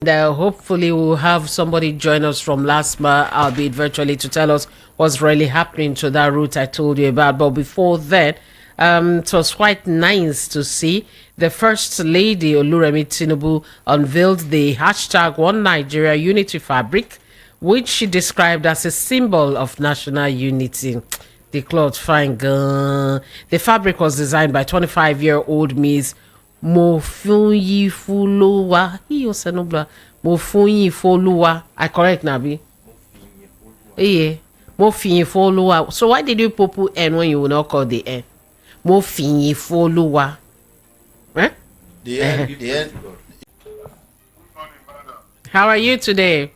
Hopefully we'll have somebody join us from LASMA, albeit virtually, to tell us what's really happening to that route I told you about. But before that, it was quite nice to see the First Lady Oluremi Tinubu unveiled the hashtag One Nigeria Unity fabric, which she described as a symbol of national unity. The cloth fine gan. The fabric was designed by 25-year-old Miss Mofunyi Fuluwa. Mofunyi Fuluwa. I correct, Nabi? Yeah. Mofunyi Fuluwa. So why did you put N when you will not call the N? Mofunyi Fuluwa. Eh? The end. How are you today?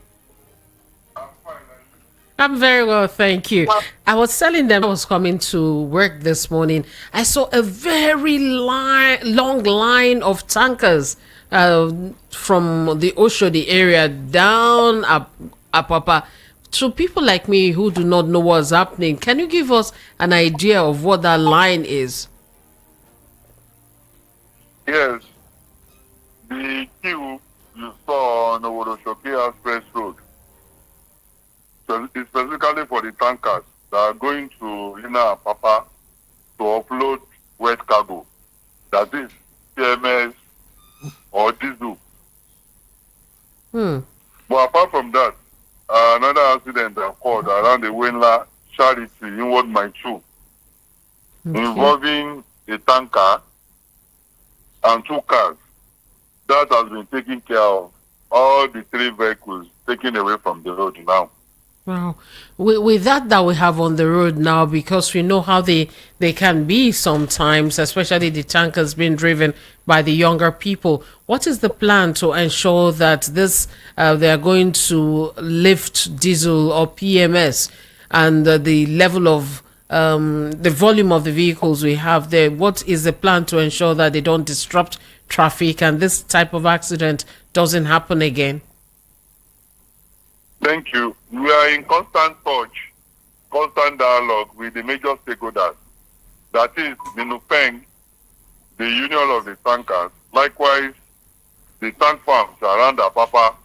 I'm very well, thank you. I was telling them I was coming to work this morning. I saw a very long line of tankers from the Oshodi area down Apapa. To people like me who do not know what's happening, can you give us an idea of what that line is? Yes. The queue you saw on the Wodoshoki Express Road, so it's specifically for the tankers that are going to Lina Papa to offload wet cargo. That is PMS or diesel. But apart from that, another accident occurred around the Wenla Charity inward Mile 2, involving a tanker and 2 cars. That has been taken care of. All the 3 vehicles taken away from the road now. Wow. With that we have on the road now, because we know how they can be sometimes, especially the tankers being driven by the younger people. What is the plan to ensure that this they are going to lift diesel or PMS and the level of the volume of the vehicles we have there? What is the plan to ensure that they don't disrupt traffic and this type of accident doesn't happen again? Thank you. We are in constant touch, constant dialogue with the major stakeholders. That is the NUPENG, the Union of the Tankers, likewise the tank farms around Apapa.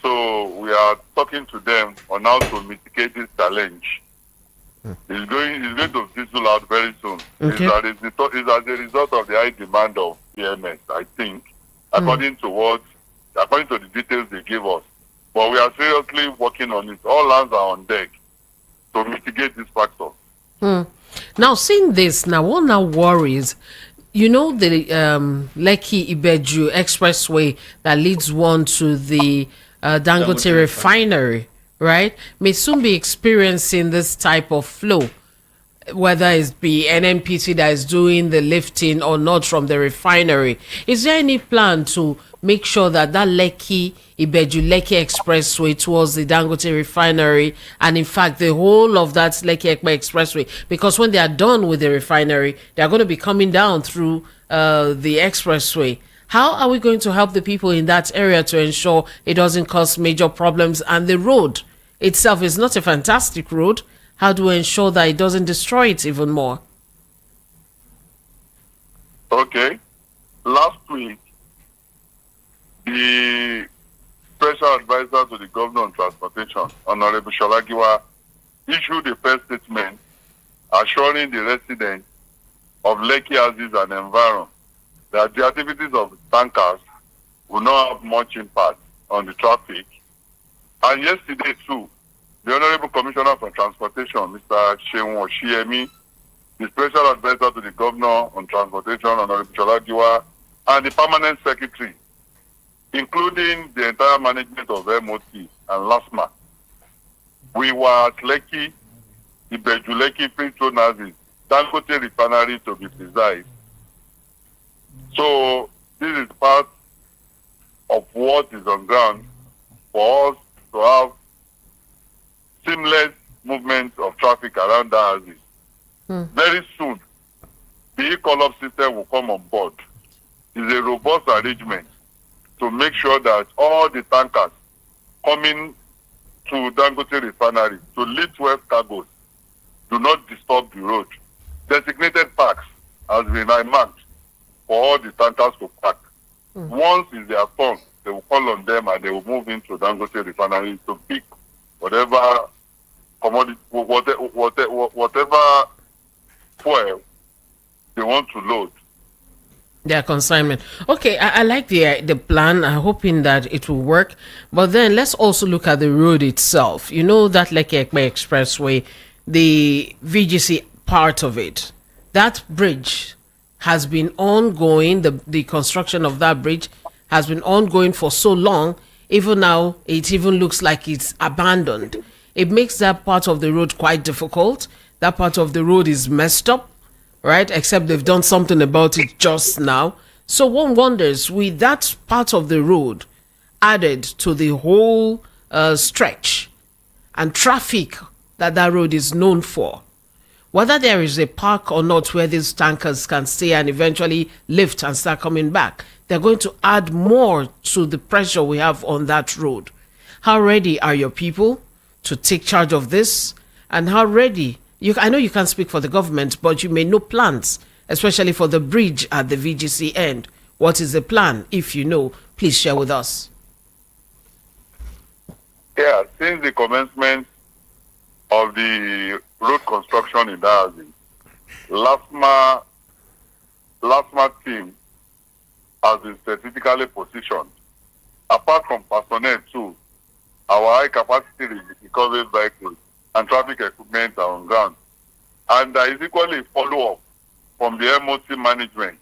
So we are talking to them on how to mitigate this challenge. It's going to fizzle out very soon. Okay. It's as a result of the high demand of PMS, I think, according to the details they gave us. But we are seriously working on it. All hands are on deck to mitigate this factor. Now, seeing this, what now worries, the Lekki Ibeju expressway that leads one to the Dangote refinery, right, may soon be experiencing this type of flow, whether it's be NNPC that is doing the lifting or not from the refinery. Is there any plan to make sure that Lekki Ibeju-Lekki expressway towards the Dangote refinery, and in fact the whole of that Lekki expressway, because when they are done with the refinery, they are going to be coming down through the expressway? How are we going to help the people in that area to ensure it doesn't cause major problems? And the road itself is not a fantastic road. How do we ensure that it doesn't destroy it even more? Okay. Last week, the Special Advisor to the Governor on Transportation, Honorable Shalagiwa, issued a press statement assuring the residents of Lekki houses and environment that the activities of the tankers will not have much impact on the traffic. And yesterday too, the Honorable Commissioner for Transportation, Mr. Sheun Oshiemi, the Special Advisor to the Governor on Transportation, Honorable Shalagiwa, and the Permanent Secretary, including the entire management of MOT and LASMA. We were at Lekki, Ibeju-Lekki Free Zone Houses, Dangote Refinery to be precise. So this is part of what is on ground for us to have seamless movement of traffic around the houses. Very soon, the e-collab system will come on board. It's a robust arrangement to make sure that all the tankers coming to Dangote Refinery to lift west cargoes do not disturb the road. Designated parks has been marked for all the tankers to park. Once it's their turn, they will call on them and they will move into Dangote refinery to pick whatever commodity, whatever fuel they want to load. Their consignment. Okay, I like the plan. I'm hoping that it will work. But then let's also look at the road itself. You know that Lekki Ekpe Expressway, the VGC part of it. That bridge has been ongoing. The construction of that bridge has been ongoing for so long. Even now, it even looks like it's abandoned. It makes that part of the road quite difficult. That part of the road is messed up, right? Except they've done something about it just now. So one wonders, with that part of the road added to the whole stretch and traffic that that road is known for, whether there is a park or not where these tankers can stay and eventually lift and start coming back, they're going to add more to the pressure we have on that road. How ready are your people to take charge of this? And how ready, I know you can't speak for the government, but you may know plans, especially for the bridge at the VGC end. What is the plan? If you know, please share with us. Yeah, since the commencement of the road construction in Dahazi, LASMA team has been strategically positioned. Apart from personnel too, our high capacity recovery vehicles and traffic equipment are on ground. And there is equally follow-up from the MOT management,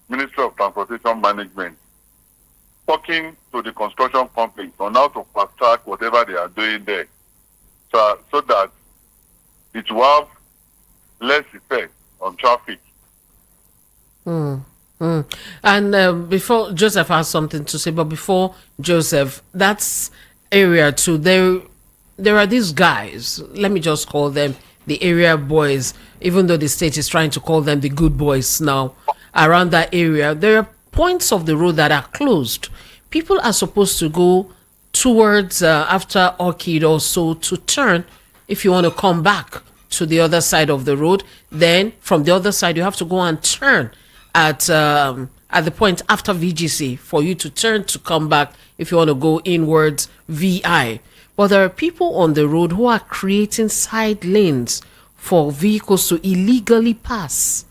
Ministry of Transportation Management, talking to the construction companies on how to fast-track whatever they are doing there, so that it will have less effect on traffic. And before Joseph has something to say, but before Joseph, that's area too. There are these guys. Let me just call them the area boys, even though the state is trying to call them the good boys now. Around that area, there are points of the road that are closed. People are supposed to go towards after Orchid or so to turn if you want to come back to the other side of the road. Then from the other side, you have to go and turn at the point after VGC for you to turn to come back if you want to go inwards VI. But there are people on the road who are creating side lanes for vehicles to illegally pass.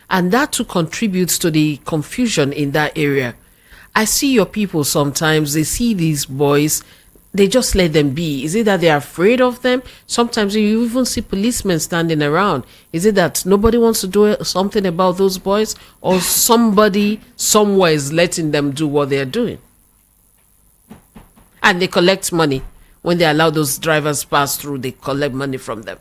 And that too contributes to the confusion in that area. I see your people sometimes, they see these boys, they just let them be. Is it that they're afraid of them? Sometimes you even see policemen standing around. Is it that nobody wants to do something about those boys? Or somebody somewhere is letting them do what they're doing? And they collect money. When they allow those drivers pass through, they collect money from them.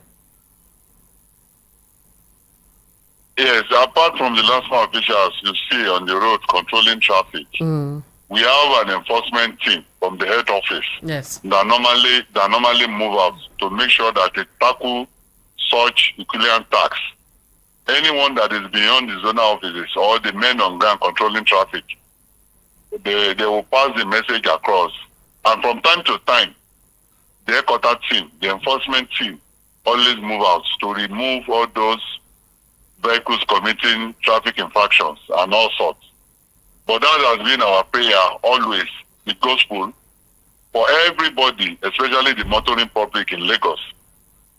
Yes, apart from the LASMA officials you see on the road controlling traffic, we have an enforcement team from the head office that normally move out to make sure that they tackle such equivalent tax. Anyone that is beyond the zonal offices or the men on ground controlling traffic, they will pass the message across. And from time to time, the headquarters team, the enforcement team, always move out to remove all those vehicles committing traffic infractions and all sorts. But that has been our prayer always, the gospel, for everybody, especially the motoring public in Lagos,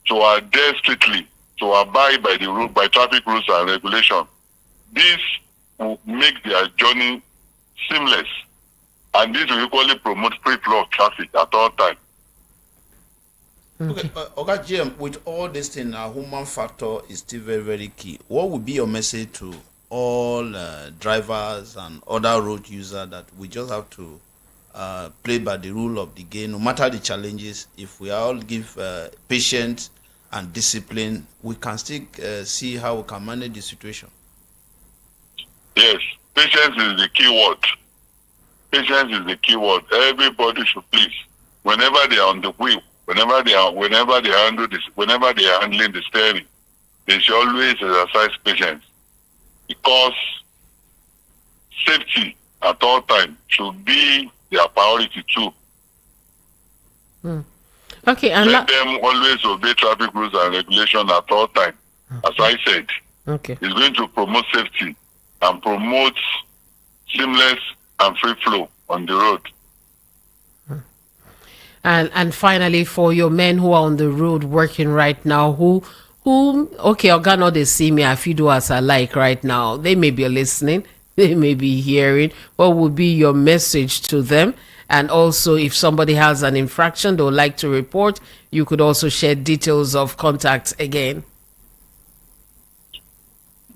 to adhere strictly, to abide by the rule, by traffic rules and regulations. This will make their journey seamless, and this will equally promote free flow of traffic at all times. Okay, Oga GM, with all this thing, human factor is still very, very key. What would be your message to all drivers and other road users that we just have to play by the rule of the game, no matter the challenges? If we all give patience and discipline, we can still see how we can manage the situation. Yes, patience is the key word. Patience is the key word. Everybody should please, whenever they are on the wheel, whenever they are handling the steering, they should always exercise patience, because safety at all times should be their priority too. Okay, and let them always obey traffic rules and regulations at all times. As I said, it's going to promote safety and promote seamless and free flow on the road. And finally, for your men who are on the road working right now, who okay, Organo, they see me, I feel do as I like right now. They may be listening, they may be hearing. What would be your message to them? And also, if somebody has an infraction they would like to report, you could also share details of contacts again.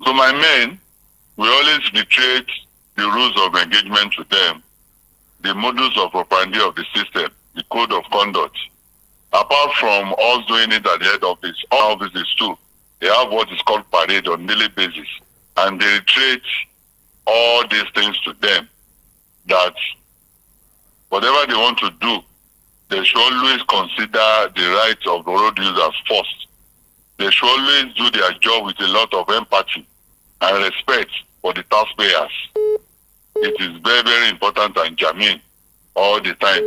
So my men, we always reiterate the rules of engagement to them, the modus of operandi of the system, the code of conduct. Apart from us doing it at the head office, all offices too, they have what is called parade on daily basis. And they reiterate all these things to them, that whatever they want to do, they should always consider the rights of the road users first. They should always do their job with a lot of empathy and respect for the taxpayers. It is very, very important and germane all the time.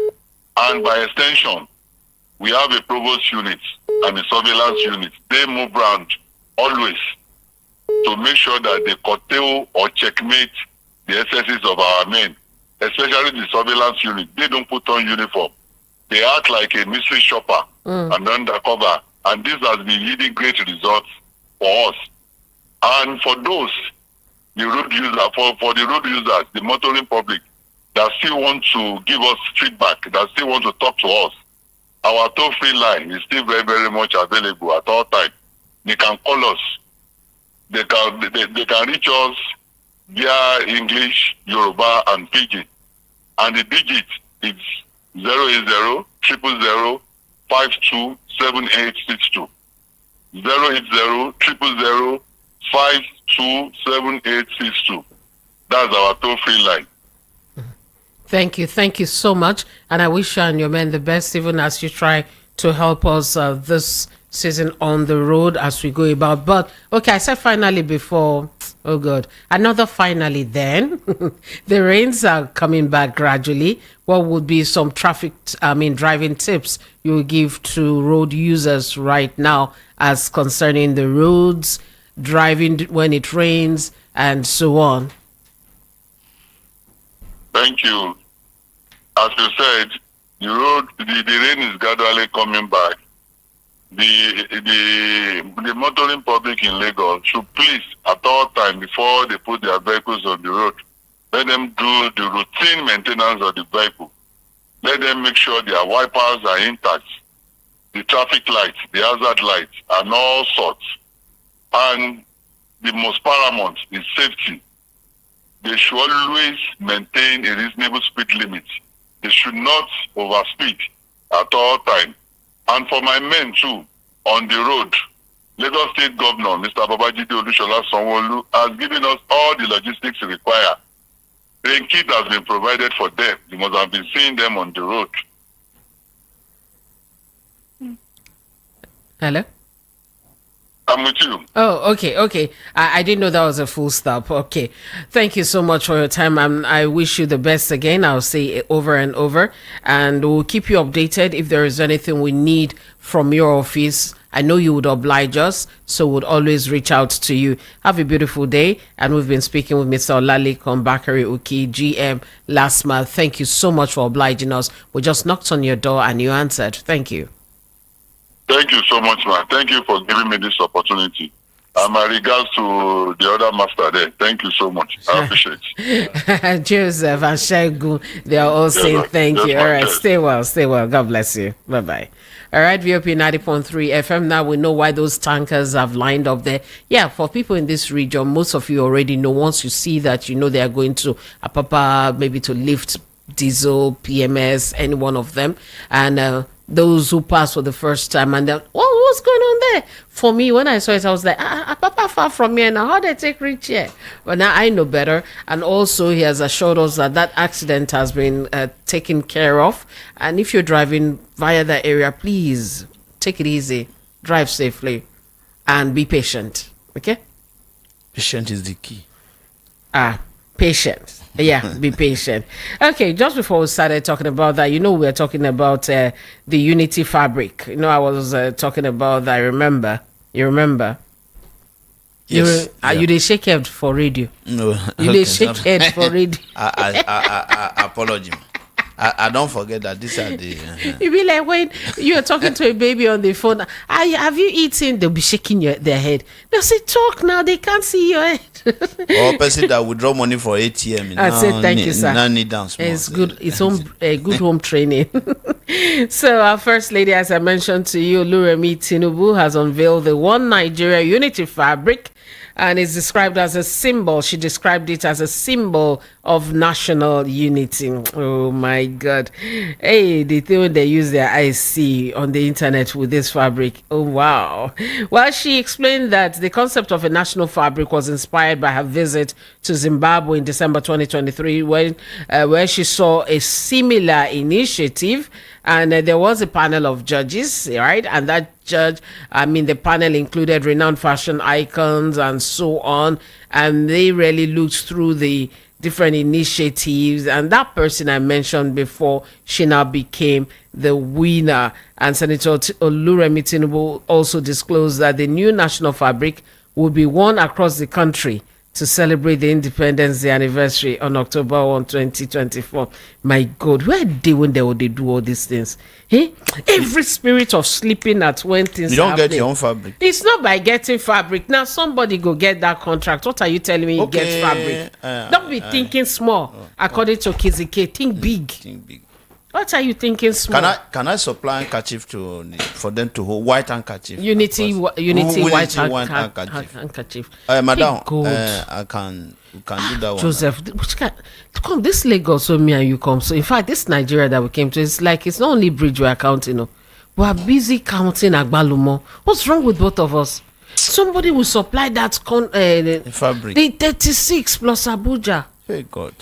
And by extension, we have a provost unit and a surveillance unit. They move around always to make sure that they curtail or checkmate the excesses of our men, especially the surveillance unit. They don't put on uniform. They act like a mystery shopper and undercover. And this has been yielding great results for us. And for those, the road user, for the road users, the motoring public that still want to give us feedback, that still want to talk to us, our toll-free line is still very, very much available at all times. They can call us. They can reach us via English, Yoruba, and Pidgin. And the digit is 080 000 527862. 080 000 527862. That's our toll-free line. Thank you so much, and I wish you and your men the best, even as you try to help us this season on the road as we go about. But okay, I said finally before. Oh God, another finally. Then the rains are coming back gradually. What would be some driving tips you will give to road users right now, as concerning the roads, driving when it rains, and so on? Thank you. As you said, the rain is gradually coming back. The motoring public in Lagos should please, at all time, before they put their vehicles on the road, let them do the routine maintenance of the vehicle. Let them make sure their wipers are intact, the traffic lights, the hazard lights, and all sorts. And the most paramount is safety. They should always maintain a reasonable speed limit. They should not overspeed at all times. And for my men too, on the road, Lagos State Governor, Mr. Babajide Olusola Sanwo-Olu, has given us all the logistics required. Rain kit has been provided for them. You must have been seeing them on the road. Hello? I'm with you. Oh, okay. I didn't know that was a full stop. Okay. Thank you so much for your time. I wish you the best again. I'll say it over and over. And we'll keep you updated if there is anything we need from your office. I know you would oblige us, so we'll always reach out to you. Have a beautiful day. And we've been speaking with Mr. Olalekan Bakari Uki, GM, last month. Thank you so much for obliging us. We just knocked on your door and you answered. Thank you. Thank you so much, man. Thank you for giving me this opportunity. And my regards to the other master there. Thank you so much. I appreciate it. Joseph and Shegu, they are all saying thank you. All right, stay well. God bless you. Bye-bye. All right, VOP 90.3 FM. Now we know why those tankers have lined up there. Yeah, for people in this region, most of you already know. Once you see that, you know they are going to Apapa, maybe to lift diesel, PMS, any one of them. And those who pass for the first time and then, what's going on there? For me, when I saw it, I was like, Papa far from here now. How did I take reach here? But now I know better. And also, he has assured us that accident has been taken care of. And if you're driving via that area, please take it easy, drive safely, and be patient. Okay? Patient is the key. Patient. Yeah, be patient. Okay, just before we started talking about that, we were talking about the unity fabric. I was talking about that. You remember? Yes. You did shake head for radio. No. You did shake head for radio. I apologize. I don't forget that these are the. You be like when you're talking to a baby on the phone. Have you eaten? They'll be shaking their head. They'll say, "Talk now." They can't see your head. Or person that withdraw money for ATM. I said, "Thank you, sir." Now need down small. It's good. It's good home training. So our first lady, as I mentioned to you, Oluremi Tinubu, has unveiled the One Nigeria Unity fabric. And it's described as a symbol. She described it as a symbol of national unity. Oh my God. Hey, the thing when they use their eyes see on the internet with this fabric. Oh wow. Well, she explained that the concept of a national fabric was inspired by her visit to Zimbabwe in December 2023 when where she saw a similar initiative. And there was a panel of judges, right? And that the panel included renowned fashion icons and so on. And they really looked through the different initiatives. And that person I mentioned before, she now became the winner. And Senator Oluremi Tinubu also disclosed that the new national fabric will be worn across the country to celebrate the Independence Day anniversary on October 1, 2024. My God, where they when they do all these things? Every spirit of sleeping at when things you don't happening. get your own fabric. It's not by getting fabric. Now somebody go get that contract. What are you telling me? Okay, You get fabric. Don't be thinking small. According to Kizike, think big. Think big. What are you thinking small? Can I supply handkerchief for them to hold white handkerchief? Unity white handkerchief. Madam, I can do that one. Joseph, come this Lagos so me and you come. So in fact, this Nigeria that we came to, it's like it's not only bridge we're counting. We are busy counting Agbalumo. What's wrong with both of us? Somebody will supply that fabric. The 36 plus Abuja. Hey God.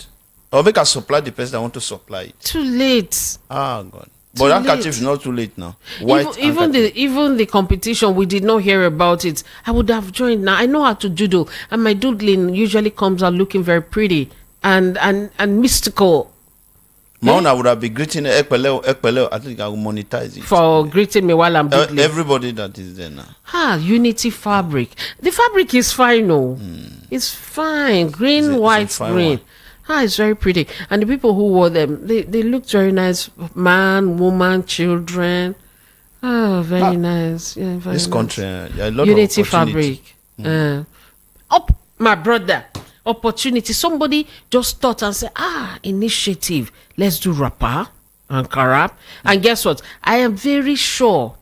Or make us supply the person that want to supply it. Too late. Ah God. But handkerchief is not too late now. Even the competition, we did not hear about it. I would have joined now. I know how to doodle, and my doodling usually comes out looking very pretty and mystical. I would have been greeting Ekpele. I think I will monetize it. For greeting me while I'm doodling. Everybody that is there now. Unity fabric. The fabric is fine, It's fine. Green, white, green. It's very pretty. And the people who wore them, they looked very nice. Man, woman, children. Very nice. Yeah, very this nice. Country, a lot Unity of fabric. My brother. Opportunity. Somebody just thought and said, initiative. Let's do wrapper and karab. And guess what? I am very sure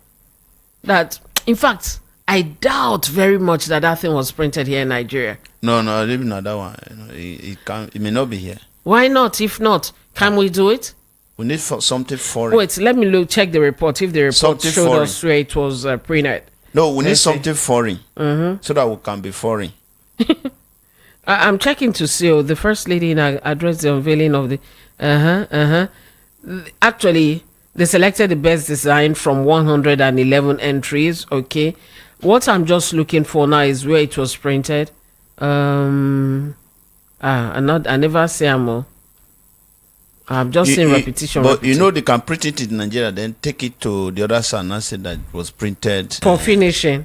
that, in fact, I doubt very much that thing was printed here in Nigeria. No, even not that one. It may not be here. Why not? If not, can we do it? We need something foreign. Wait, let me check the report. If the report something showed foreign. us where it was printed. No, we need something foreign so that we can be foreign. I'm checking to see. The first lady addressed the unveiling of the. Actually, they selected the best design from 111 entries. Okay, what I'm just looking for now is where it was printed. I never say more. I'm just saying repetition. But they can print it in Nigeria, then take it to the other side and say that it was printed for finishing.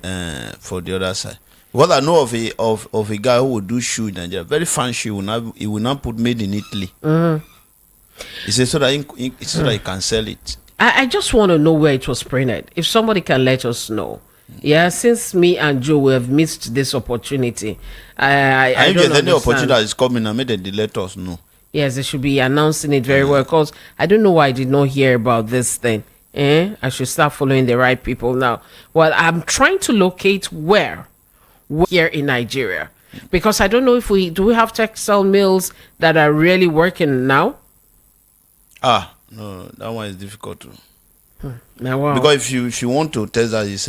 For the other side. What I know of a guy who will do shoe in Nigeria, very fine shoe. He will not put made in Italy. He says so that he can sell it. I just want to know where it was printed. If somebody can let us know. Yeah, since me and Joe we have missed this opportunity. I if don't there's any understand. opportunity that is coming, I made them let us know. Yes, they should be announcing it very well, because I don't know why I did not hear about this thing. I should start following the right people now. Well, I'm trying to locate where here in Nigeria, because I don't know if we have textile mills that are really working now. No, that one is difficult to. Now, wow. Because if you want to test that, is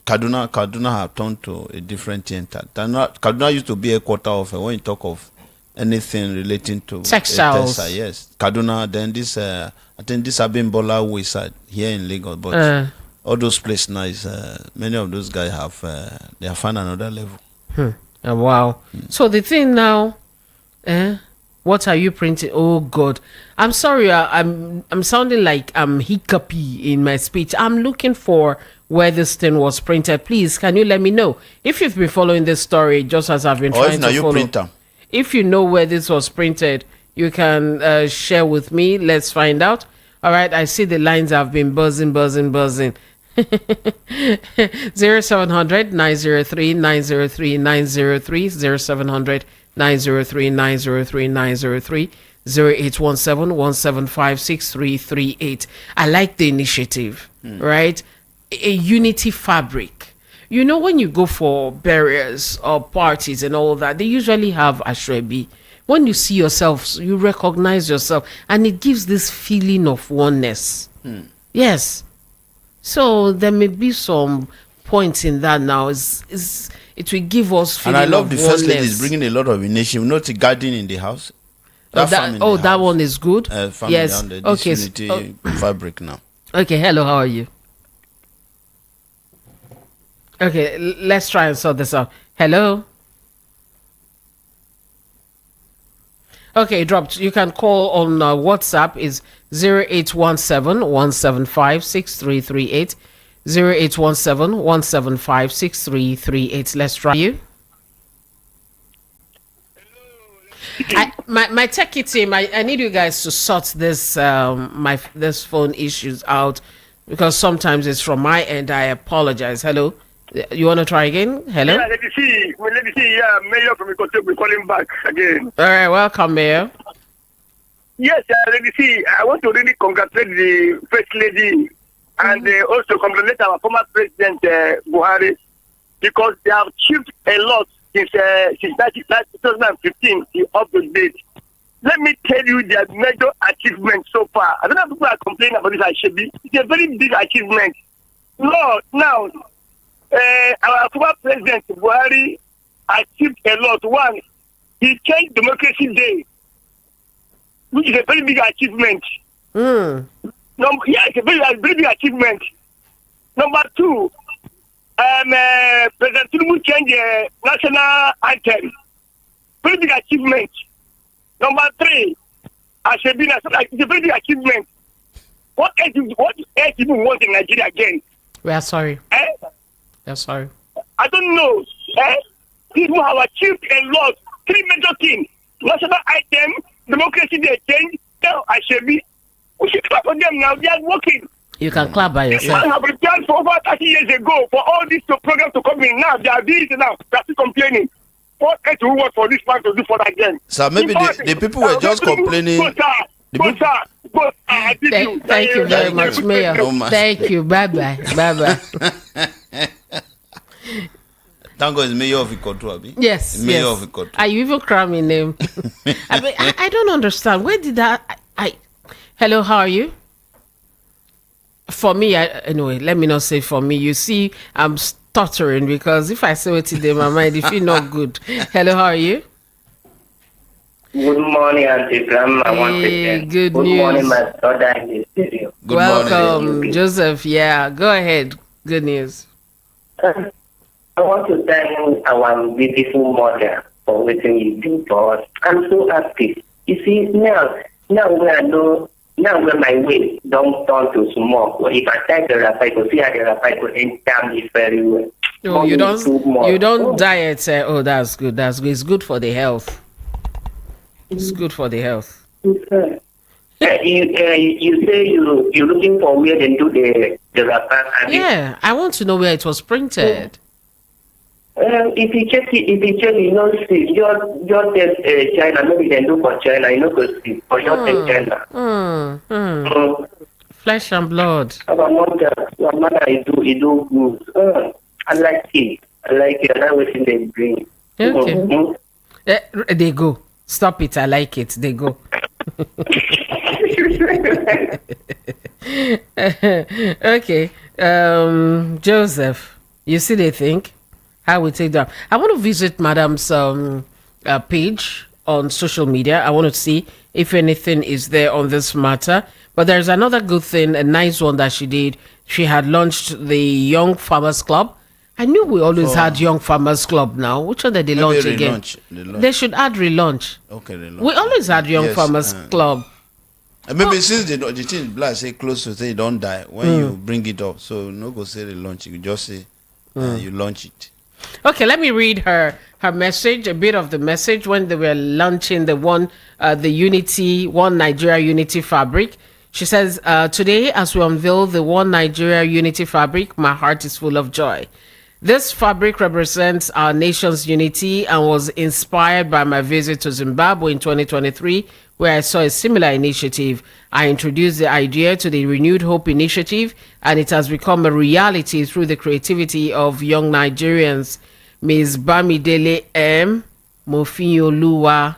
Kaduna have turned to a different thing. Kaduna used to be a quarter of when you talk of anything relating to textiles. Textile, yes, Kaduna. Then this, I think this Abimbola way side here in Lagos, but all those places now is many of those guys they have found another level. Wow. So the thing now, what are you printing? Oh God, I'm sorry. I'm sounding like I'm hiccupy in my speech. I'm looking for where this thing was printed. Please, can you let me know if you've been following this story just as I've been trying to follow? Printer. If you know where this was printed, you can share with me. Let's find out. All right, I see the lines have been buzzing. 0700 903 903 903 0700 903 903 903 0817 175 6338. I like the initiative, right? A unity fabric. You know, when you go for burials or parties and all that, they usually have ashwebi. When you see yourself, you recognize yourself, and it gives this feeling of oneness. Yes. So there may be some points in that now. It will give us feeling. And I love of the first lady oneness. is bringing a lot of initiative. Not a garden in the house. That one is good. Yes. Okay. Unity fabric now. Okay. Hello. How are you? Okay. Let's try and sort this out. Hello. Okay, dropped. You can call on WhatsApp is 0817 175 6338. 0817 175 6338. Let's try you. My techie team, I need you guys to sort this this phone issues out, because sometimes it's from my end. I apologize. Hello. You want to try again? Hello? Yeah, let me see. Yeah, Mayor from Ikote will calling back again. All right, welcome, Mayor. Yes, let me see. I want to really congratulate the First Lady and also congratulate our former President Buhari, because they have achieved a lot since 2015 up to date. Let me tell you their major achievement so far. I don't know if people are complaining about this. It's a very big achievement. No, now, our former President Buhari achieved a lot. One, he changed Democracy Day, which is a very big achievement. Yeah, it's a very big achievement. Number two, President Tinubu changed the national anthem. Very big achievement. Number three, it's a very big achievement. What else people want in Nigeria again? We are sorry. We are sorry. I don't know. People have achieved a lot. Three major things: national item, democracy, they change. Now I should be. We should clap for them now. They are working. You can clap by yourself. I have prepared for over 30 years ago for all these programs to come in. Now they are doing it now. They are still complaining. What else do we want for this man to do for that again? So maybe the people were just complaining. Thank you very much, Mayor. Thank you. Bye bye. Thank God is Mayor of Ikoto, Abi. Yes. Mayor of Ikoto. Are you even cramming him? I don't understand. Where did that? Hello, how are you? For me, anyway, let me not say for me. You see, I'm stuttering because if I say it in my mind, it feel not good. Hello, how are you? Good morning, Auntie Grandma. Good news. Morning, my brother in the studio. Welcome, morning. Joseph. Yeah, go ahead. Good news. I want to thank our beautiful mother for what you do for us. I'm so happy. You see, now when my weight don't turn to small, well, if I take the rapide, I see how the rapide will enter me very well. Oh, you don't diet. That's good. That's good. It's good for the health. It's good for the health. You say you're looking for where they do the rapide. Yeah, I want to know where it was printed. If you check, you know, see, your test China, maybe they do for China, you know, go see, for your test China. Flesh and blood. Our mother, he do good. I like it. I like what they bring. Okay. They go. Stop it. I like it. They go. Okay. Joseph, you see they think? How we take that? I want to visit Madam's page on social media. I want to see if anything is there on this matter. But there's another good thing, a nice one that she did. She had launched the Young Farmers Club. I knew we always had Young Farmers Club now. Which one did they launch again? They should add relaunch. Okay, relaunch. We always had Young Farmers Club. Maybe since the thing black say close to say don't die when you bring it up. So no go say relaunch. You just say you launch it. Okay, let me read her message, a bit of the message when they were launching the Unity One Nigeria Unity Fabric. She says, "Today, as we unveil the One Nigeria Unity Fabric, my heart is full of joy. This fabric represents our nation's unity and was inspired by my visit to Zimbabwe in 2023, where I saw a similar initiative. I introduced the idea to the Renewed Hope Initiative, and it has become a reality through the creativity of young Nigerians. Ms. Bamidele M. Mofioluwa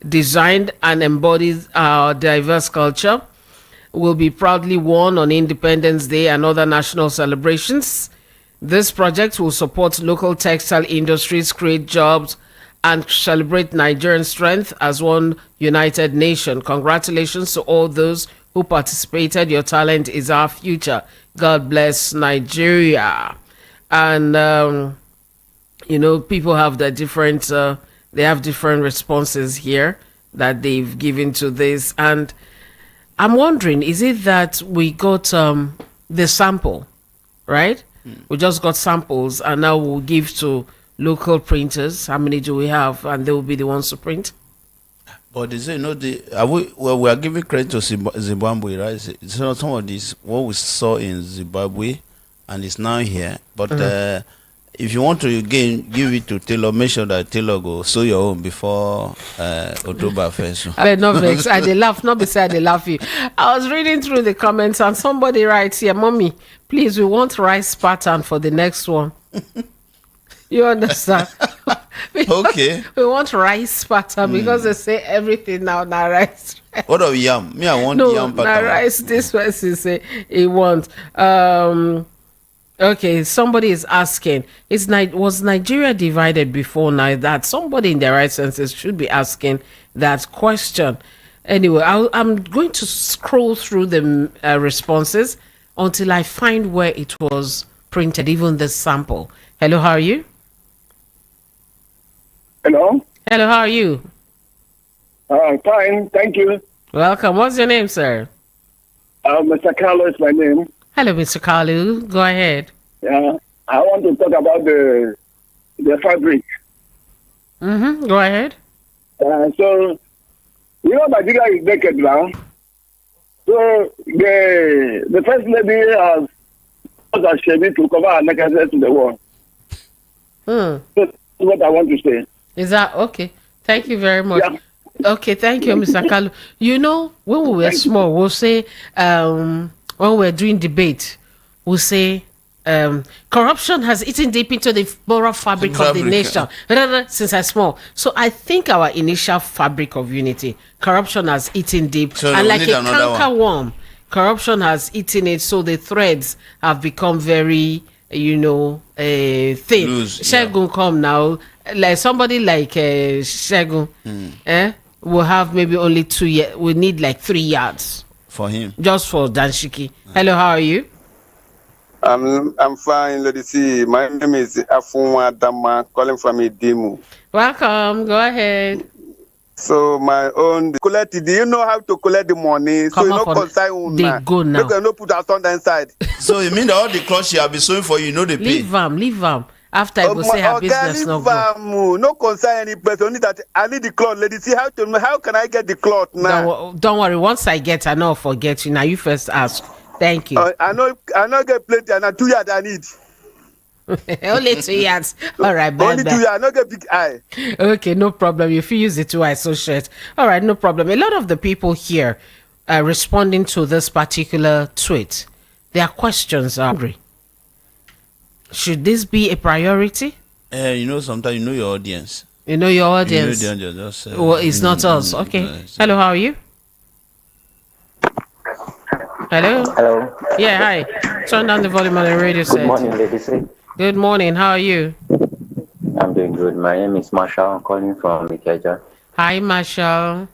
designed and embodies our diverse culture, will be proudly worn on Independence Day and other national celebrations. This project will support local textile industries, create jobs, and celebrate Nigerian strength as one united nation. Congratulations to all those who participated. Your talent is our future. God bless Nigeria." And people have their different they have different responses here that they've given to this. And I'm wondering, is it that we got the sample, right? We just got samples and now we'll give to local printers. How many do we have? And they will be the ones to print. But is it not we are giving credit to Zimbabwe, right? It's not some of this what we saw in Zimbabwe, and it's now here. But if you want to again give it to Taylor, make sure that Taylor go sew your own before October 1st. I not vex. I dey laugh, not beside they laugh you. I was reading through the comments and somebody writes here, "Mommy, please, we want rice pattern for the next one." You understand? Okay. We want rice pattern because they say everything now rice. What of yam? Me, I want yam pattern. Rice. This person say he wants. Okay, somebody is asking, was Nigeria divided before now? That somebody in their right senses should be asking that question. Anyway, I'm going to scroll through the responses until I find where it was printed, even the sample. Hello, how are you? Hello? Hello, how are you? Fine, thank you. Welcome. What's your name, sir? Mr. Carlo is my name. Hello, Mr. Kalu. Go ahead. Yeah, I want to talk about the fabric. Go ahead. So, Nigeria is naked now. So, the first lady has put a shabby to cover her nakedness to the wall. So that's what I want to say. Is that okay? Thank you very much. Yeah. Okay, thank you, Mr. Kalu. When we were small, we'll say, when we're doing debate, we'll say, corruption has eaten deep into the moral fabric of the nation. Since I'm small. So I think our initial fabric of unity, corruption has eaten deep. So and like a canker worm, corruption has eaten it. So the threads have become very, thin. Loose, Shegun come now. Like somebody like Shegun, will have maybe only 2 years. We need like 3 yards for him. just for Danshiki. Hello, how are you? I'm fine, Lady C. My name is Afunwa Dama, calling from Idimu. Welcome. Go ahead. So my own collect. Do you know how to collect the money? Come so you up know on- consign they go now. Make no put us on the inside. So you mean that all the clothes she have been sewing for you, they pay? Leave am. After I go say her business no go. No consign any person. Only that I need the cloth. Lady C, how can I get the cloth now? Don't worry. Once I get, I know I'll forget you. Now you first ask. Thank you. I know get plenty and 2 yards I need. Only 2 yards. All right, Only 2 bye. yards. I no get big eye. Okay, no problem. If you use it too, I so short. All right, no problem. A lot of the people here responding to this particular tweet, their questions are hungry. Should this be a priority? Sometimes you know your audience. You know your audience. You know the audience. Just, Well, it's not us. Okay. Hello, how are you? Hello? Hello. Yeah, hi. Turn down the volume on the radio set. Good morning, ladies. Good morning. How are you? I'm doing good. My name is Marshall. I'm calling from Ikeja. Hi, Marshall.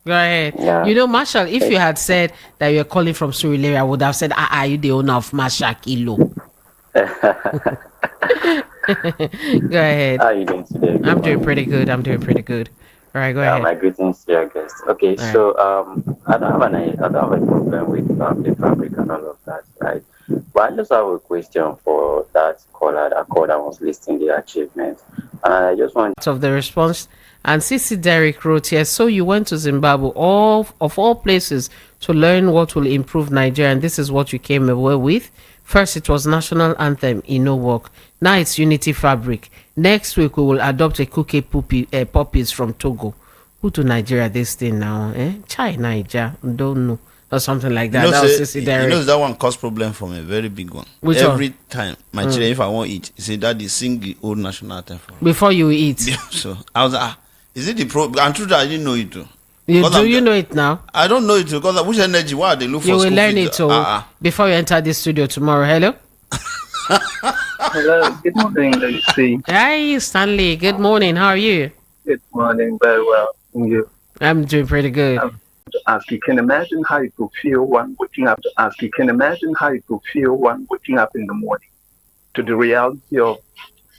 Go ahead. Yeah. Marshall, if you had said that you're calling from Surulere, I would have said, are you the owner of Marshall Kilo? Go ahead. How are you doing today? I'm doing pretty good. All right, go ahead. My greetings to your guest. Okay, All so I don't have a problem with the fabric and all of that, right? But I just have a question for that caller that called and was listing the achievements. And I just want Of the response. And CC Derek wrote here, so you went to Zimbabwe, all of all places, to learn what will improve Nigeria, and this is what you came away with. First, it was national anthem, in no work. Now it's unity fabric. Next week, we will adopt a cookie puppies from Togo. Who to Nigeria this thing now? Chai Niger, don't know. Or something like that. That was CC Derek. You know that one cause problem for me, very big one. Which Every one? time my children, if I want to eat, he say, Daddy, sing the old national anthem for me. Before you eat. So I was like, is it the pro? And true that I didn't know it too. You know it now? I don't know it too, because which energy? Why they look for? You will school learn fees? it too before you enter this studio tomorrow. Hello? Hello, good morning, Lucy. Hi, Stanley. Good morning. How are you? Good morning, very well. And you? I'm doing pretty good. To ask, you can imagine how it will feel one waking up. To ask, you can imagine how it will feel one waking up in the morning to the reality of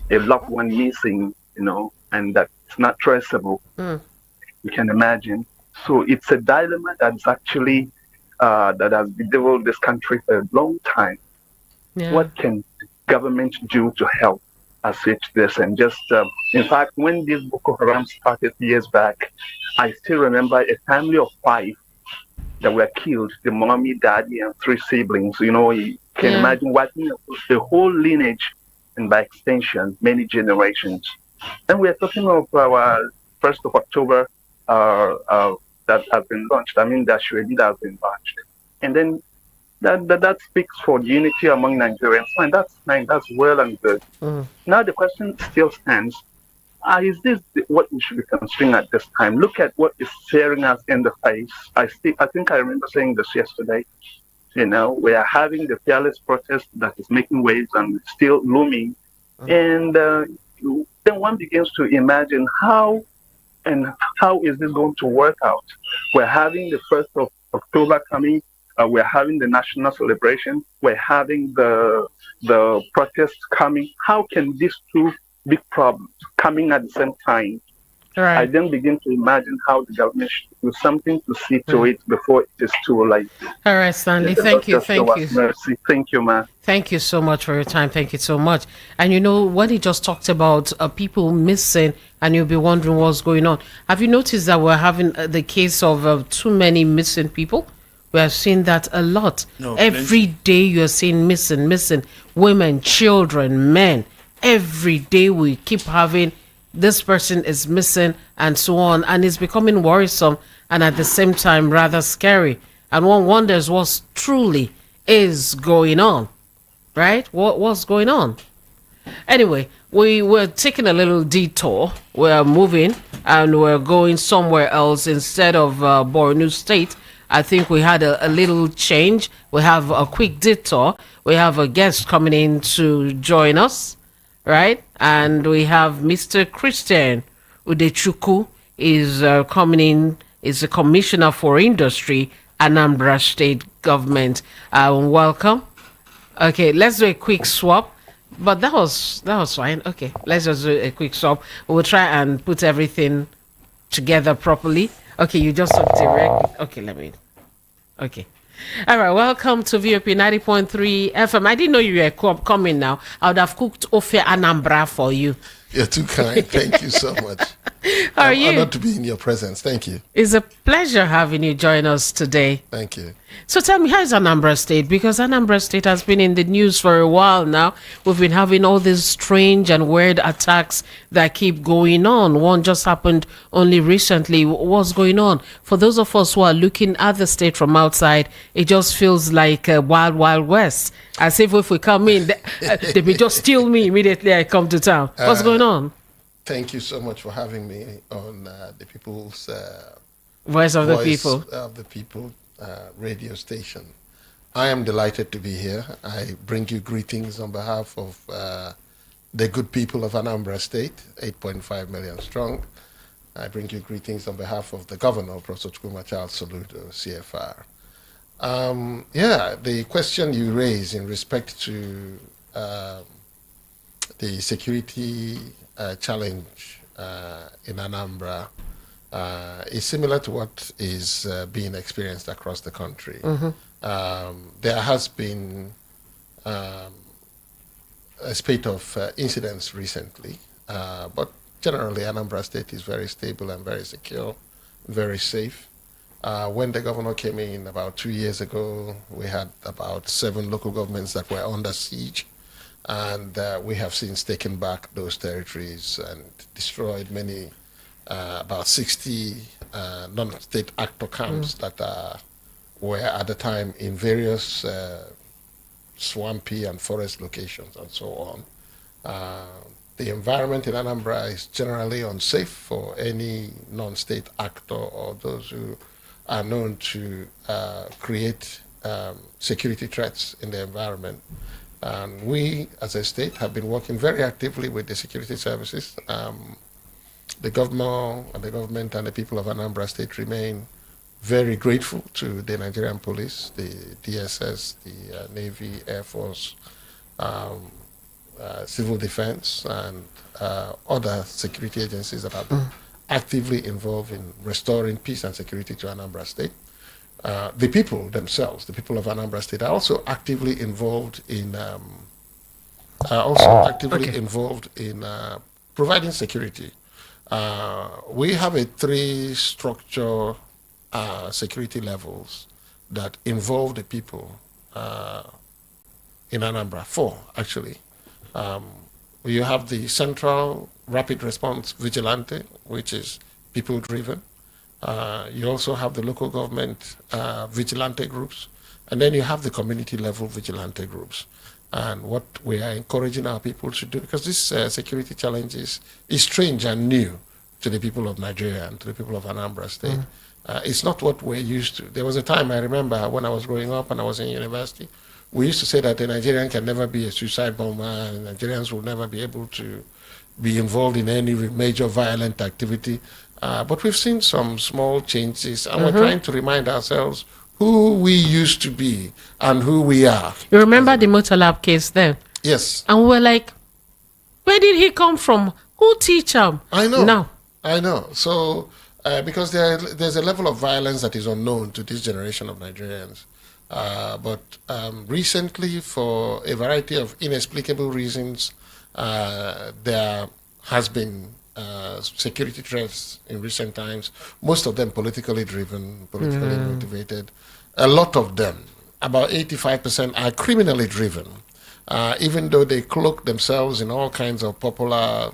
a loved one missing, and that's not traceable. You can imagine. So it's a dilemma that's actually that has bedeviled this country for a long time. Yeah. What can government do to help assist this? And just, in fact, when this Boko Haram started years back, I still remember a family of 5 that were killed, the mommy, daddy, and 3 siblings. You can imagine wiping the whole lineage and by extension, many generations. And we're talking of our 1st of October that has been launched. I mean, that Shreddy has been launched. And then that speaks for the unity among Nigerians. Fine, that's well and good. Now the question still stands. Is this what we should be considering at this time? Look at what is staring us in the face. I think I remember saying this yesterday. We are having the fearless protest that is making waves and still looming. And then one begins to imagine how is this going to work out? We're having the 1st of October coming. We're having the national celebration. We're having the protest coming. How can these 2 big problems coming at the same time? Right. I then begin to imagine how the government should do something to see to it before it is too late. All right, Stanley. Thank you. Mercy. Thank you, man. Thank you so much for your time. Thank you so much. And when he just talked about people missing, and you'll be wondering what's going on. Have you noticed that we're having the case of too many missing people? We have seen that a lot. Every day you're seeing missing women, children, men. Every day we keep having this person is missing and so on. And it's becoming worrisome and at the same time rather scary. And one wonders what truly is going on. Right? What's going on? Anyway, we were taking a little detour. We're moving and we're going somewhere else instead of Borno State. I think we had a little change. We have a quick detour. We have a guest coming in to join us, right? And we have Mr. Christian Udechuku is coming in. Is the Commissioner for Industry, Anambra State Government. Welcome. Okay, let's do a quick swap. But that was fine. Okay, let's just do a quick swap. We'll try and put everything together properly. Okay, you just talk direct. Okay, Okay. All right, welcome to VOP 90.3 FM. I didn't know you were coming now. I would have cooked Ofe Anambra for you. You're too kind. Thank you so much. How are you? I'm honored to be in your presence. Thank you. It's a pleasure having you join us today. Thank you. So tell me, how is Anambra State? Because Anambra State has been in the news for a while now. We've been having all these strange and weird attacks that keep going on. One just happened only recently. What's going on? For those of us who are looking at the state from outside, it just feels like a wild, wild west. As if we come in, they may just steal me immediately I come to town. What's going on? Thank you so much for having me on the People's Voice of the People radio station. I am delighted to be here. I bring you greetings on behalf of the good people of Anambra State, 8.5 million strong. I bring you greetings on behalf of the governor, Professor Chukwuma Soludo, CFR. The question you raise in respect to the security challenge in Anambra is similar to what is being experienced across the country. There has been a spate of incidents recently, but generally Anambra State is very stable and very secure, very safe. When the governor came in about 2 years ago, we had about 7 local governments that were under siege, and we have since taken back those territories and destroyed many, about 60 non-state actor camps that were at the time in various swampy and forest locations and so on. The environment in Anambra is generally unsafe for any non-state actor or those who are known to create security threats in the environment. And we, as a state, have been working very actively with the security services. The governor and the government and the people of Anambra State remain very grateful to the Nigerian police, the DSS, the Navy, Air Force, civil defense, and other security agencies that have been actively involved in restoring peace and security to Anambra State. The people themselves, the people of Anambra State, are also actively involved in providing security. We have a 3-structure security levels that involve the people in Anambra. 4, actually. You have the Central Rapid Response Vigilante, which is people-driven. You also have the local government vigilante groups, and then you have the community-level vigilante groups. And what we are encouraging our people to do, because this security challenge is strange and new to the people of Nigeria and to the people of Anambra State. It's not what we're used to. There was a time, I remember, when I was growing up and I was in university, we used to say that a Nigerian can never be a suicide bomber, and Nigerians will never be able to be involved in any major violent activity. But we've seen some small changes, and we're trying to remind ourselves who we used to be and who we are. You remember the Motor Lab case then? Yes. And we're like, where did he come from? Who teach him? I know. No. I know. So, because there's a level of violence that is unknown to this generation of Nigerians. But recently, for a variety of inexplicable reasons, there has been security threats in recent times, most of them politically driven, politically motivated. A lot of them, about 85%, are criminally driven, even though they cloak themselves in all kinds of popular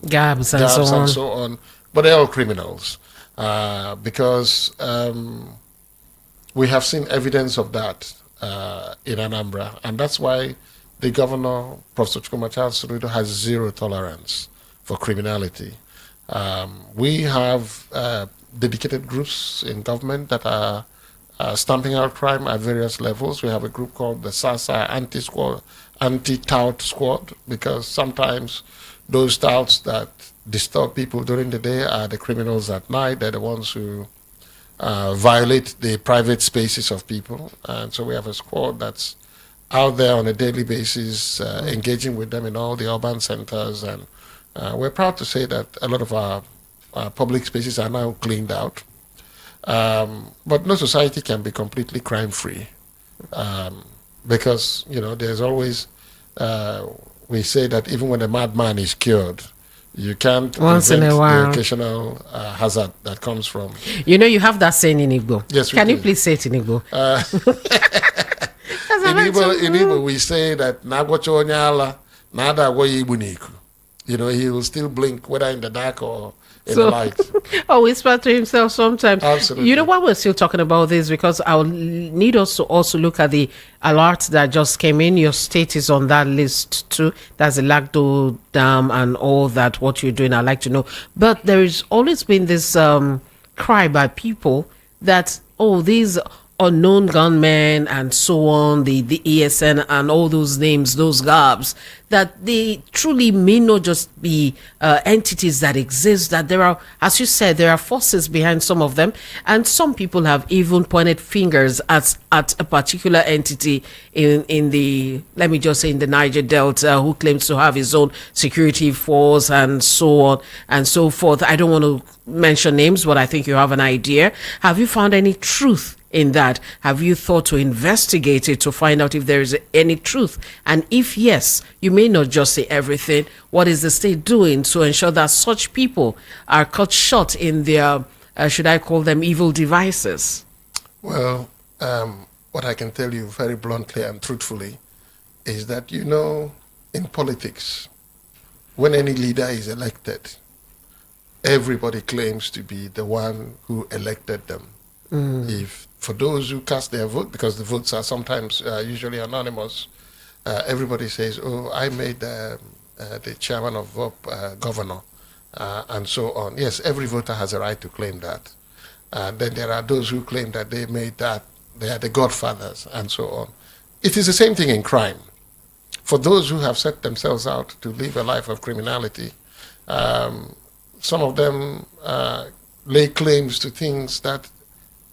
Gabs and so on. But they're all criminals, because we have seen evidence of that in Anambra, and that's why the governor, Professor Soludo, has zero tolerance for criminality. We have dedicated groups in government that are stamping out crime at various levels. We have a group called the SASA Anti-Tout Squad, because sometimes those touts that disturb people during the day are the criminals at night. They're the ones who violate the private spaces of people. And so we have a squad that's out there on a daily basis, engaging with them in all the urban centers. And we're proud to say that a lot of our public spaces are now cleaned out. But no society can be completely crime-free, because, there's always, we say that even when a madman is cured, you can't once in a while the occasional hazard that comes from. You have that saying in Igbo. Yes, we Can do. you please say it in Igbo? In Igbo, we say that Nagwacho Onyala, Nada Agwaye Igbo Niku. He will still blink whether in the dark or in the light. Whisper to himself sometimes. Absolutely. You know why we're still talking about this? Because I'll need us to also look at the alert that just came in. Your state is on that list too. That's the Lagdo Dam and all that, what you're doing. I'd like to know. But there has always been this cry by people that, these unknown gunmen and so on, the ESN and all those names, those garbs, that they truly may not just be entities that exist, that there are, as you said, there are forces behind some of them, and some people have even pointed fingers at a particular entity in the, let me just say, in the Niger Delta, who claims to have his own security force and so on and so forth. I don't want to mention names, but I think you have an idea. Have you found any truth in that. Have you thought to investigate it to find out if there is any truth? And if yes, you may not just say everything. What is the state doing to ensure that such people are cut short in their, should I call them evil devices? Well, what I can tell you very bluntly and truthfully is that, you know, in politics, when any leader is elected, everybody claims to be the one who elected them. If for those who cast their vote, because the votes are sometimes usually anonymous, everybody says, "Oh, I made the chairman of VOP governor," and so on. Yes, every voter has a right to claim that. Then there are those who claim that they made that, they are the godfathers, and so on. It is the same thing in crime. For those who have set themselves out to live a life of criminality, some of them lay claims to things that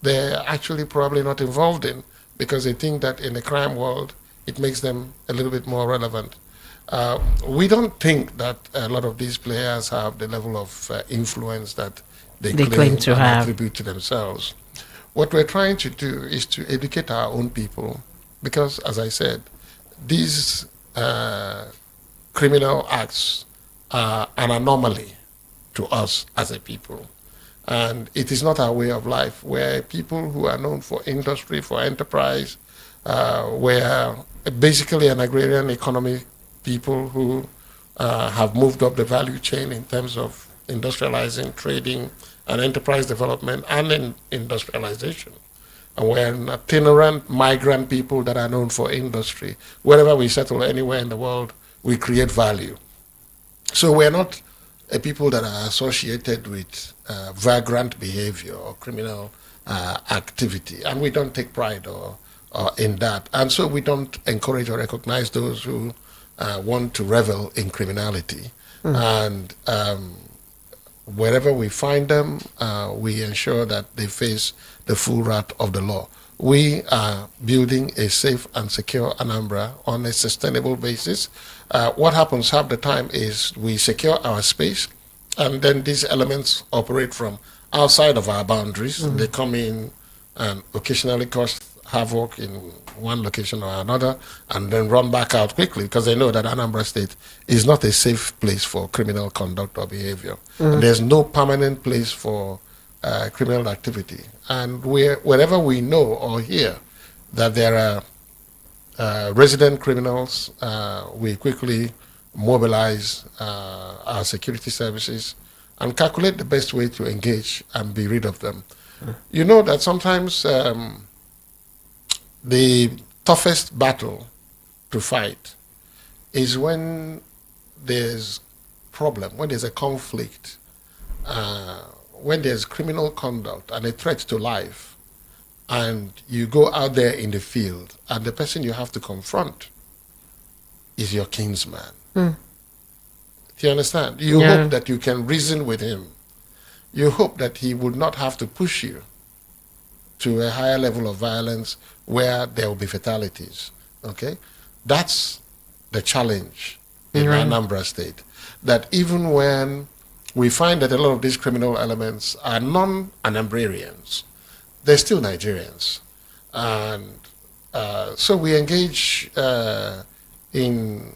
they're actually probably not involved in, because they think that in the crime world, it makes them a little bit more relevant. We don't think that a lot of these players have the level of influence that they claim to and have. attribute to themselves. What we're trying to do is to educate our own people, because, as I said, these criminal acts are an anomaly to us as a people. And it is not our way of life, where people who are known for industry, for enterprise, were basically an agrarian economy people who have moved up the value chain in terms of industrializing, trading, and enterprise development, and in industrialization. And we're an itinerant migrant people that are known for industry. Wherever we settle anywhere in the world, we create value. So we're not a people that are associated with vagrant behavior or criminal activity, and we don't take pride or in that. And so we don't encourage or recognize those who want to revel in criminality. And wherever we find them, we ensure that they face the full wrath of the law. We are building a safe and secure Anambra on a sustainable basis. What happens half the time is we secure our space, and then these elements operate from outside of our boundaries. They come in and occasionally cause havoc in one location or another, and then run back out quickly, because they know that Anambra State is not a safe place for criminal conduct or behavior. And there's no permanent place for criminal activity. And wherever we know or hear that there are resident criminals, we quickly mobilize our security services and calculate the best way to engage and be rid of them. You know that sometimes the toughest battle to fight is when there's problem, when there's a conflict, when there's criminal conduct and a threat to life, and you go out there in the field, and the person you have to confront is your kinsman. Do you understand? You hope that you can reason with him. You hope that he would not have to push you to a higher level of violence where there will be fatalities. Okay? That's the challenge in Anambra State. That even when we find that a lot of these criminal elements are non-Anambrarians, they're still Nigerians. And so we engage in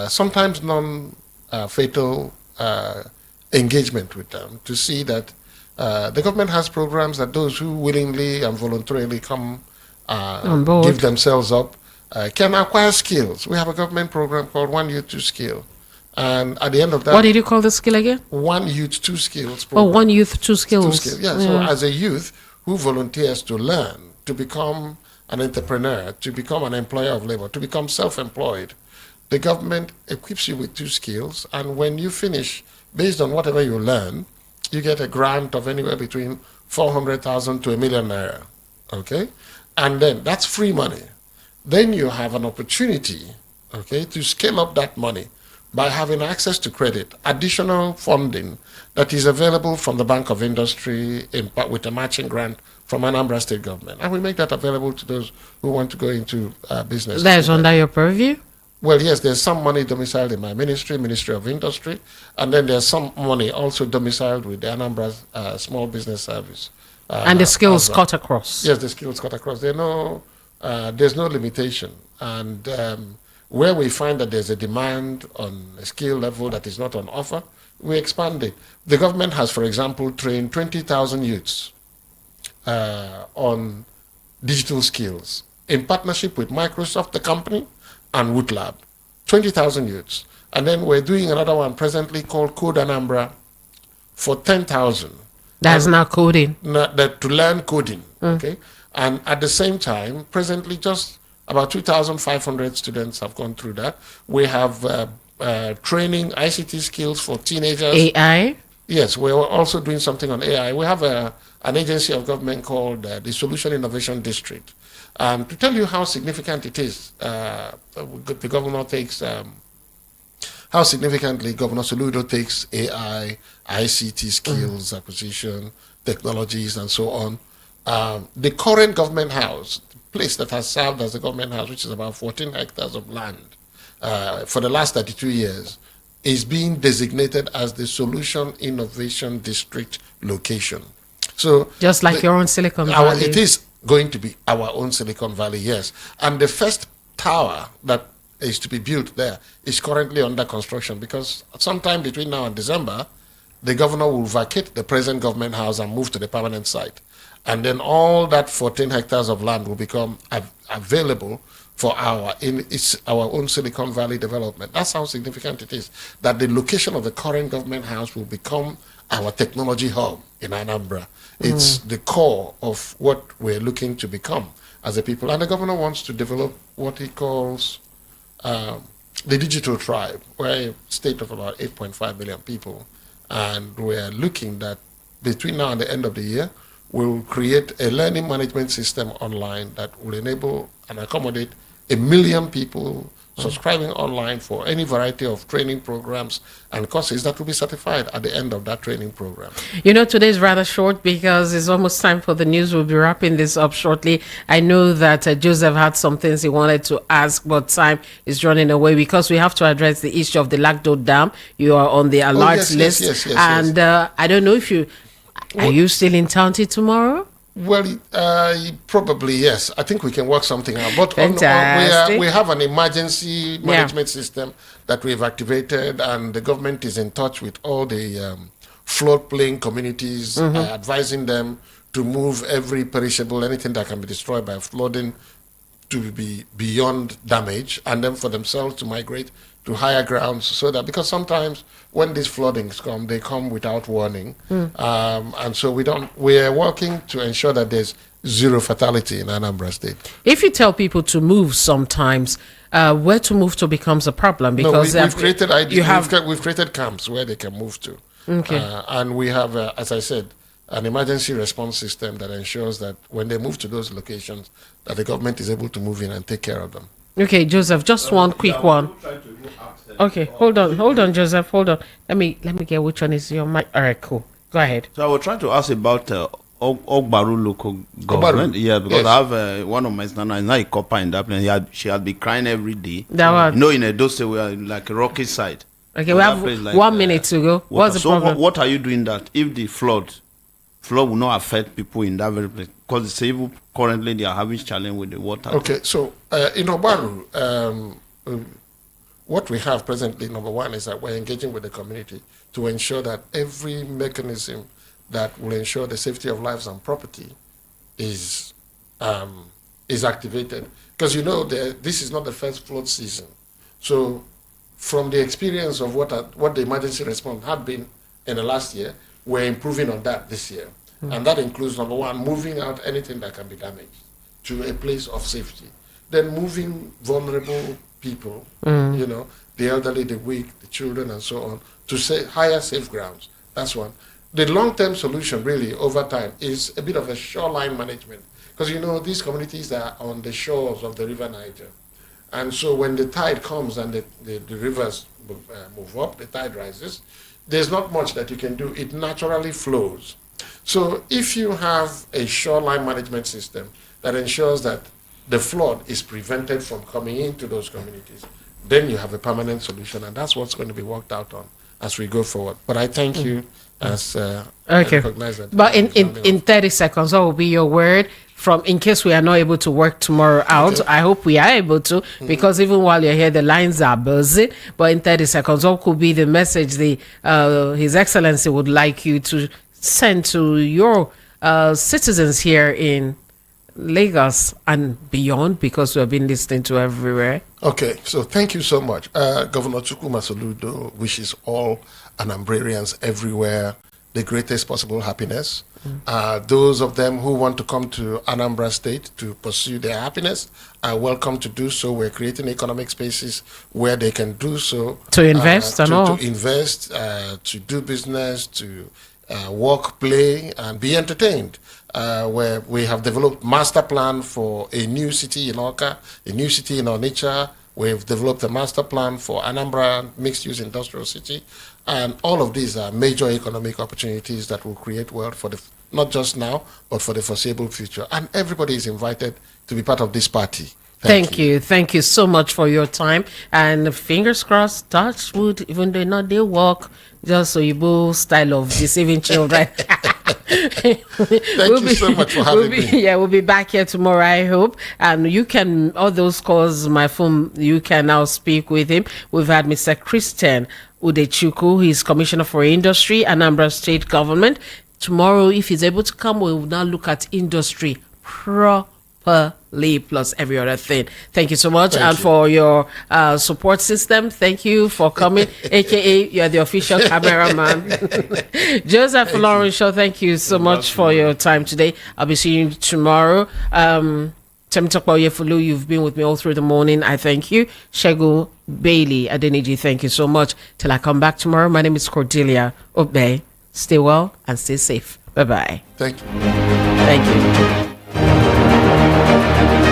sometimes non-fatal engagement with them to see that the government has programs that those who willingly and voluntarily come give themselves up can acquire skills. We have a government program called One Youth, Two Skill. And at the end of that... What did you call the skill again? One Youth, Two Skills program. Oh, One Youth, Two Skills. Two skills. Yeah, so as a youth who volunteers to learn, to become an entrepreneur, to become an employer of labor, to become self-employed, the government equips you with two skills, and when you finish, based on whatever you learn, you get a grant of anywhere between 400,000 to 1 million naira, okay? And then that's free money. Then you have an opportunity, okay, to scale up that money by having access to credit, additional funding that is available from the Bank of Industry with a matching grant from Anambra State government. And we make that available to those who want to go into business. That's under your purview? Well, yes, there's some money domiciled in my ministry, Ministry of Industry, and then there's some money also domiciled with the Anambra Small Business Service. And the skills cut across. Yes, the skills cut across. There's no limitation. And where we find that there's a demand on a skill level that is not on offer, we expand it. The government has, for example, trained 20,000 youths on digital skills in partnership with Microsoft, the company, and Wootlab. 20,000 youths. And then we're doing another one presently called Code Anambra for 10,000. That's now coding. To learn coding, okay? And at the same time, presently just about 2,500 students have gone through that. We have training ICT skills for teenagers. AI? Yes, we're also doing something on AI. We have an agency of government called the Solution Innovation District. To tell you how significant it is, the governor takes, how significantly Governor Soludo takes AI, ICT skills, acquisition, technologies, and so on. The current government house, the place that has served as the government house, which is about 14 hectares of land for the last 32 years, is being designated as the Solution Innovation District location. So just like your own Silicon Valley. It is going to be our own Silicon Valley, yes. And the first tower that is to be built there is currently under construction, because sometime between now and December, the governor will vacate the present government house and move to the permanent site. And then all that 14 hectares of land will become available for our own Silicon Valley development. That's how significant it is, that the location of the current government house will become our technology hub in Anambra. It's the core of what we're looking to become as a people. And the governor wants to develop what he calls the digital tribe. We're a state of about 8.5 million people. And we're looking that between now and the end of the year, we'll create a learning management system online that will enable and accommodate 1 million people subscribing online for any variety of training programs and courses that will be certified at the end of that training program. You know, today is rather short because it's almost time for the news. We'll be wrapping this up shortly. I know that Joseph had some things he wanted to ask, but time is running away because we have to address the issue of the Lagdo Dam. You are on the alert list. Yes, and I don't know if are you still in town till tomorrow? Well, probably yes. I think we can work something out. But we have an emergency management system that we've activated, and the government is in touch with all the floodplain communities, advising them to move every perishable, anything that can be destroyed by flooding, to be beyond damage, and then for themselves to migrate to higher grounds, so that, because sometimes when these floodings come, they come without warning. And so we are working to ensure that there's zero fatality in Anambra State. If you tell people to move sometimes, where to move to becomes a problem, because we've created we've created camps where they can move to. Okay. And we have, as I said, an emergency response system that ensures that when they move to those locations, that the government is able to move in and take care of them. Okay, Joseph, just one quick one. Okay, hold on, Joseph, hold on. Let me get which one is your mic. All right, cool. Go ahead. So I was trying to ask about Ogbaru local government. Yeah, because I have one of my standards, now a copper in that place. She had been crying every day. That one. In a dose we are like a rocky side. Okay, so we have like, 1 minute to go. What's the problem? What are you doing that if the flood will not affect people in that very place? Because it's even currently they are having challenge with the water. Okay, so in Ogbaru, what we have presently, number one, is that we're engaging with the community to ensure that every mechanism that will ensure the safety of lives and property is activated. Because this is not the first flood season. So from the experience of what the emergency response had been in the last year, we're improving on that this year. And that includes, number one, moving out anything that can be damaged to a place of safety. Then moving vulnerable people, the elderly, the weak, the children, and so on, to higher safe grounds. That's one. The long-term solution, really, over time, is a bit of a shoreline management. Because, these communities are on the shores of the River Niger. And so when the tide comes and the rivers move up, the tide rises, there's not much that you can do. It naturally flows. So if you have a shoreline management system that ensures that the flood is prevented from coming into those communities, then you have a permanent solution, and that's what's going to be worked out on as we go forward. But I thank you as Okay. recognize that. But in 30 seconds, what will be your word from in case we are not able to work tomorrow out? Okay. I hope we are able to, because even while you're here, the lines are busy. But in 30 seconds, what could be the message His Excellency would like you to send to your citizens here in Lagos and beyond, because we have been listening to everywhere? Okay, so thank you so much. Governor Chukwuma Soludo wishes all Anambrarians everywhere the greatest possible happiness. Those of them who want to come to Anambra State to pursue their happiness are welcome to do so. We're creating economic spaces where they can do so. To invest and all. To invest, to do business, to work, play, and be entertained. Where we have developed master plan for a new city in Oka, a new city in Onitsha. We've developed a master plan for Anambra mixed-use industrial city. And all of these are major economic opportunities that will create wealth for not just now, but for the foreseeable future. And everybody is invited to be part of this party. Thank you. Thank you so much for your time. And fingers crossed, touch wood, even though not they walk, just so you both style of deceiving children. Thank you so much for having me. Yeah, we'll be back here tomorrow, I hope. And you can, all those calls, my phone, you can now speak with him. We've had Mr. Christian Udechuku, he's Commissioner for Industry, Anambra State Government. Tomorrow, if he's able to come, we will now look at industry properly, plus every other thing. Thank you so much. And for your support system, thank you for coming, aka you're the official cameraman. Joseph Lawrence Shaw, thank you so much for your time today. I'll be seeing you tomorrow. Temitopo Yefulu, you've been with me all through the morning. I thank you. Shegu Bailey Adeniji, thank you so much. Till I come back tomorrow, my name is Cordelia Obey. Stay well and stay safe. Bye-bye. Thank you. Thank you.